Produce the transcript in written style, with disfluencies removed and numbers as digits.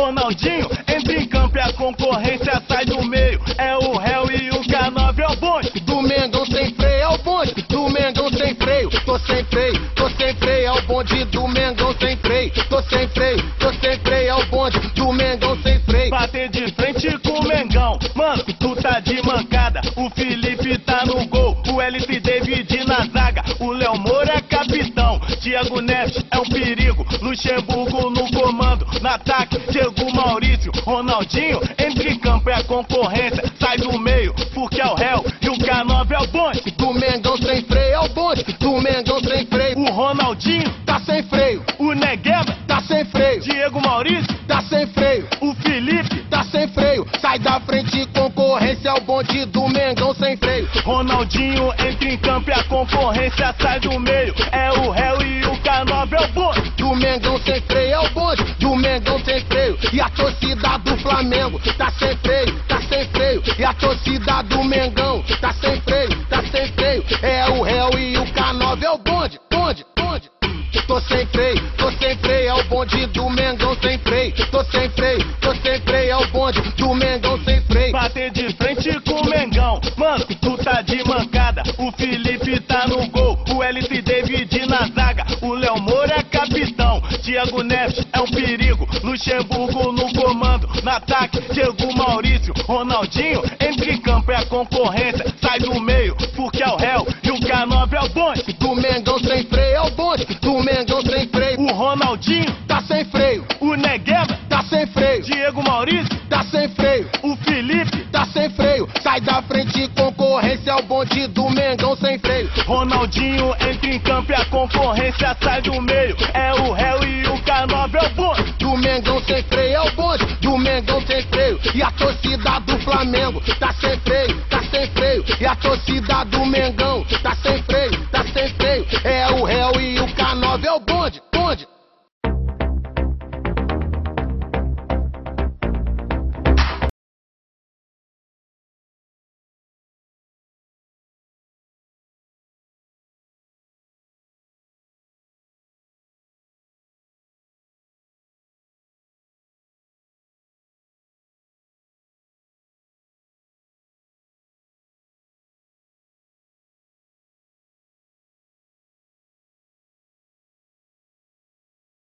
Ronaldinho entra em campo e a concorrência sai do meio. É o réu e o K9 é o bonde. Do Mengão sem freio é o bonde, do Mengão sem freio. Tô sem freio, é o bonde do Mengão sem freio. Tô sem freio, é o bonde do Mengão sem freio. Bater de frente com o Mengão, mano, tu tá de mancada. O Felipe tá no gol, o LC David na zaga. O Léo Moura é capitão, Thiago Neves é um perigo. Luxemburgo no comando, no ataque, Diego Maurício. Ronaldinho entra em campo e a concorrência sai do meio, porque é o réu e o K9 é o bonde. Do Mengão sem freio é o bonde, do Mengão sem freio. O Ronaldinho tá sem freio, o Negueba tá sem freio. Diego Maurício tá sem freio, o Felipe tá sem freio. Sai da frente, concorrência é o bonde do Mengão sem freio. Ronaldinho entra em campo e a concorrência sai do meio. É o réu e o K9 é o bonde. Do Mengão sem freio é o bonde, do Mengão sem freio. E a torcida do Flamengo tá sem freio, tá sem freio. E a torcida do Mengão tá sem freio, tá sem freio. É o réu e o K9 é o bonde, bonde, bonde. Tô sem freio, é o bonde do Mengão sem freio. Tô sem freio, é o bonde do Mengão sem freio. Bater de frente com o Mengão, mano, tu tá de mancada. O Felipe tá no gol, o LC David na zaga. O Léo Moura é capitão, Thiago Neves é um perigo. Luxemburgo no comando, no ataque, Diego Maurício. Ronaldinho entra em campo e a concorrência sai do meio, porque é o réu e o K9 é o bonde. Do Mengão sem freio é o bonde, do Mengão sem freio. O Ronaldinho tá sem freio, o Negueba tá sem freio. Diego Maurício tá sem freio, o Felipe tá sem freio. Sai da frente, concorrência é o bonde do Mengão sem freio. Ronaldinho entra em campo e a concorrência sai do meio. É o réu e o K9 é o bonde. Do Mengão sem freio é o bonde, do Mengão sem freio. E a torcida do Flamengo tá sem freio, tá sem freio. E a torcida do Mengão